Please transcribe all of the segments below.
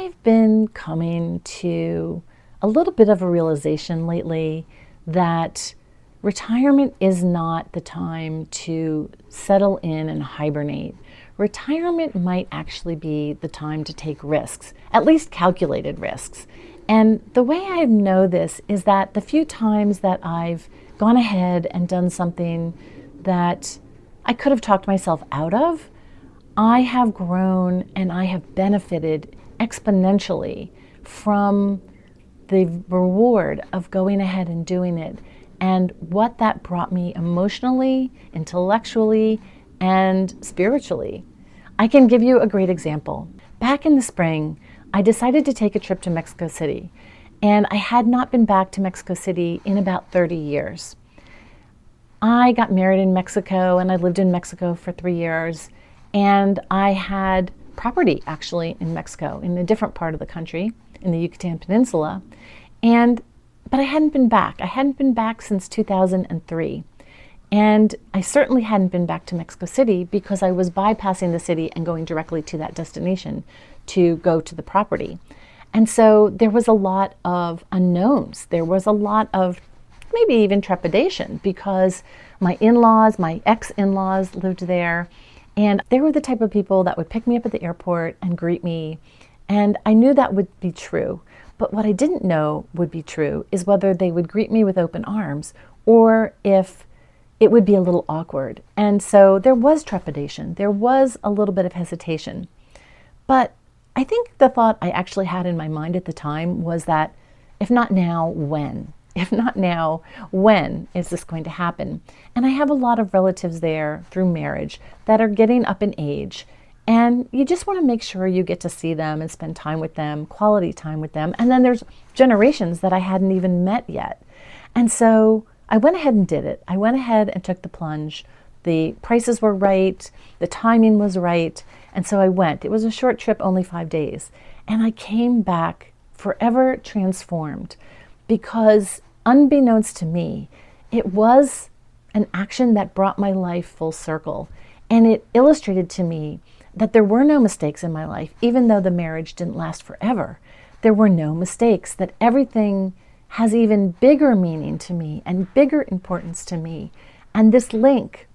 I've been coming to a little bit of a realization lately that retirement is not the time to settle in and hibernate. Retirement might actually be the time to take risks, at least calculated risks. And the way I know this is that the few times that I've gone ahead and done something that I could have talked myself out of, I have grown and I have benefited exponentially from the reward of going ahead and doing it, and what that brought me emotionally, intellectually, and spiritually. I can give you a great example. Back in the spring, I decided to take a trip to Mexico City, and I had not been back to Mexico City in about 30 years. I got married in Mexico and I lived in Mexico for 3 years, and I had property actually in Mexico, in a different part of the country, in the Yucatan Peninsula. But I hadn't been back. I hadn't been back since 2003. And I certainly hadn't been back to Mexico City because I was bypassing the city and going directly to that destination to go to the property. And so there was a lot of unknowns. There was a lot of maybe even trepidation because my in-laws, my ex-in-laws lived there. And they were the type of people that would pick me up at the airport and greet me. And I knew that would be true. But what I didn't know would be true is whether they would greet me with open arms or if it would be a little awkward. And so there was trepidation. There was a little bit of hesitation. But I think the thought I actually had in my mind at the time was that if not now, when? If not now, when is this going to happen? And I have a lot of relatives there through marriage that are getting up in age. And you just want to make sure you get to see them and spend time with them, quality time with them. And then there's generations that I hadn't even met yet. And so I went ahead and did it. I went ahead and took the plunge. The prices were right. The timing was right. And so I went. It was a short trip, only 5 days. And I came back forever transformed because unbeknownst to me, it was an action that brought my life full circle. And it illustrated to me that there were no mistakes in my life, even though the marriage didn't last forever. There were no mistakes, that everything has even bigger meaning to me and bigger importance to me. And this link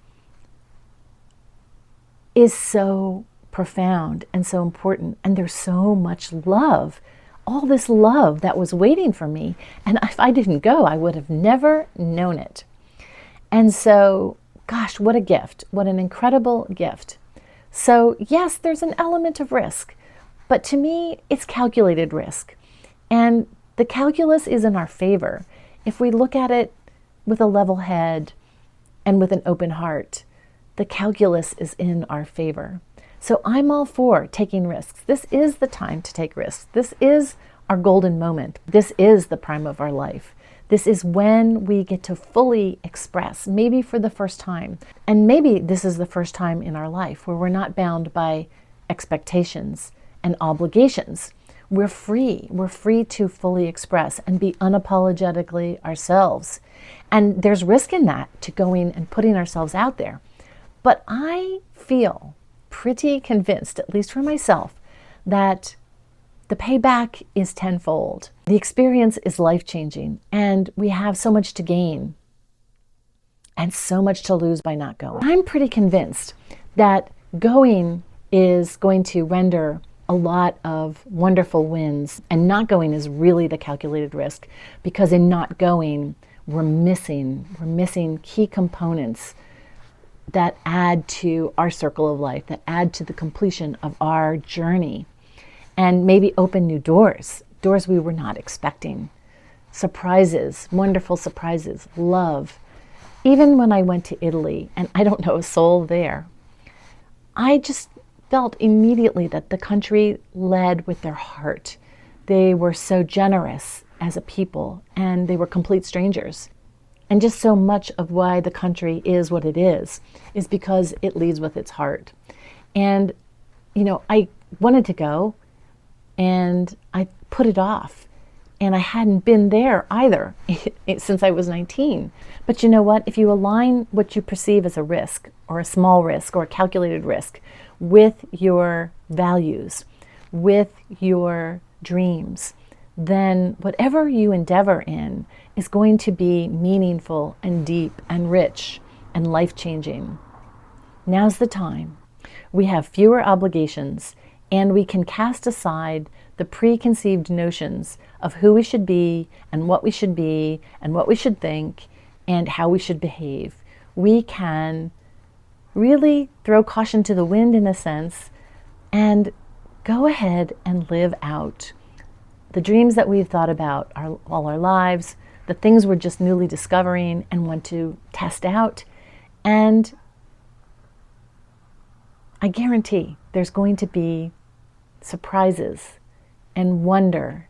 is so profound and so important. And there's so much love, all this love that was waiting for me. And if I didn't go, I would have never known it. And so, gosh, what a gift. What an incredible gift. So yes, there's an element of risk, but to me, it's calculated risk. And the calculus is in our favor. If we look at it with a level head and with an open heart, the calculus is in our favor. So I'm all for taking risks. This is the time to take risks. This is our golden moment. This is the prime of our life. This is when we get to fully express, maybe for the first time. And maybe this is the first time in our life where we're not bound by expectations and obligations. We're free. We're free to fully express and be unapologetically ourselves. And there's risk in that, to going and putting ourselves out there. But I feel pretty convinced, at least for myself, that the payback is tenfold. The experience is life-changing, and we have so much to gain and so much to lose by not going. I'm pretty convinced that going is going to render a lot of wonderful wins, and not going is really the calculated risk, because in not going, we're missing key components that add to our circle of life, that add to the completion of our journey, and maybe open new doors we were not expecting. Surprises, wonderful surprises, love. Even when I went to Italy, and I don't know a soul there, I just felt immediately that the country led with their heart. They were so generous as a people, and they were complete strangers. And just so much of why the country is what it is because it leads with its heart. And, I wanted to go, and I put it off. And I hadn't been there either since I was 19. But you know what? If you align what you perceive as a risk, or a small risk, or a calculated risk with your values, with your dreams, then whatever you endeavor in is going to be meaningful and deep and rich and life-changing. Now's the time. We have fewer obligations, and we can cast aside the preconceived notions of who we should be and what we should be and what we should think and how we should behave. We can really throw caution to the wind in a sense and go ahead and live out the dreams that we've thought about all our lives, the things we're just newly discovering and want to test out. And I guarantee there's going to be surprises and wonder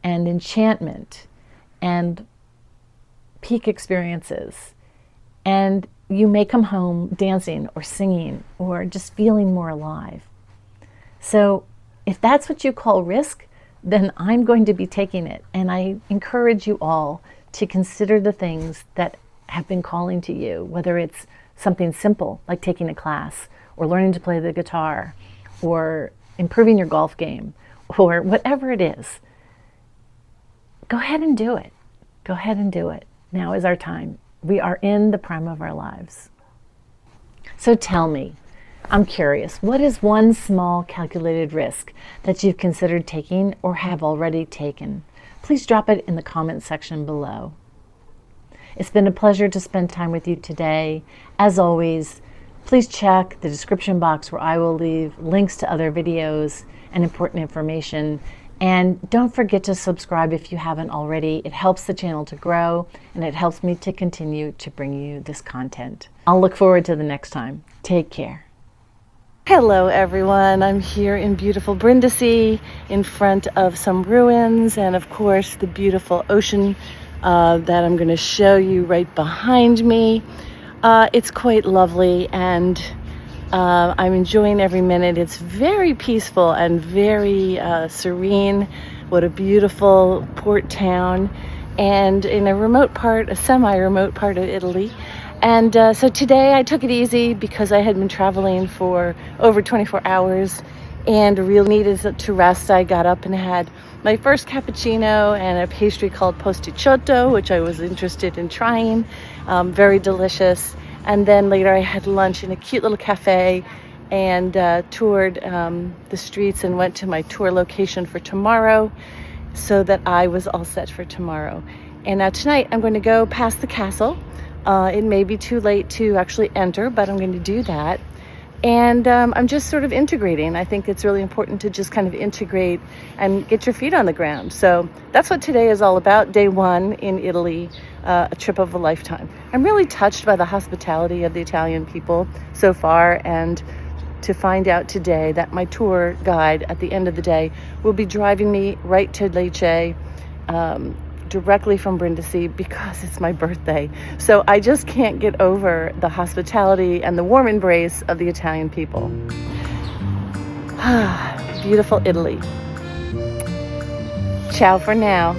and enchantment and peak experiences. And you may come home dancing or singing or just feeling more alive. So if that's what you call risk, then I'm going to be taking it. And I encourage you all to consider the things that have been calling to you, whether it's something simple like taking a class or learning to play the guitar or improving your golf game or whatever it is. Go ahead and do it. Go ahead and do it. Now is our time. We are in the prime of our lives. So tell me, I'm curious, what is one small calculated risk that you've considered taking or have already taken? Please drop it in the comment section below. It's been a pleasure to spend time with you today. As always, please check the description box where I will leave links to other videos and important information. And don't forget to subscribe if you haven't already. It helps the channel to grow and it helps me to continue to bring you this content. I'll look forward to the next time. Take care. Hello everyone, I'm here in beautiful Brindisi in front of some ruins and of course the beautiful ocean that I'm going to show you right behind me. It's quite lovely and I'm enjoying every minute. It's very peaceful and very serene. What a beautiful port town, and in a semi-remote part of Italy. And so today I took it easy because I had been traveling for over 24 hours and really needed to rest. I got up and had my first cappuccino and a pastry called posticciotto, which I was interested in trying. Very delicious. And then later I had lunch in a cute little cafe and toured the streets and went to my tour location for tomorrow so that I was all set for tomorrow. And now tonight I'm going to go past the castle. It may be too late to actually enter, but I'm going to do that. And I'm just sort of integrating. I think it's really important to just kind of integrate and get your feet on the ground. So that's what today is all about. Day one in Italy, a trip of a lifetime. I'm really touched by the hospitality of the Italian people so far, and to find out today that my tour guide at the end of the day will be driving me right to Lecce, directly from Brindisi, because it's my birthday. So I just can't get over the hospitality and the warm embrace of the Italian people. Beautiful Italy. Ciao for now.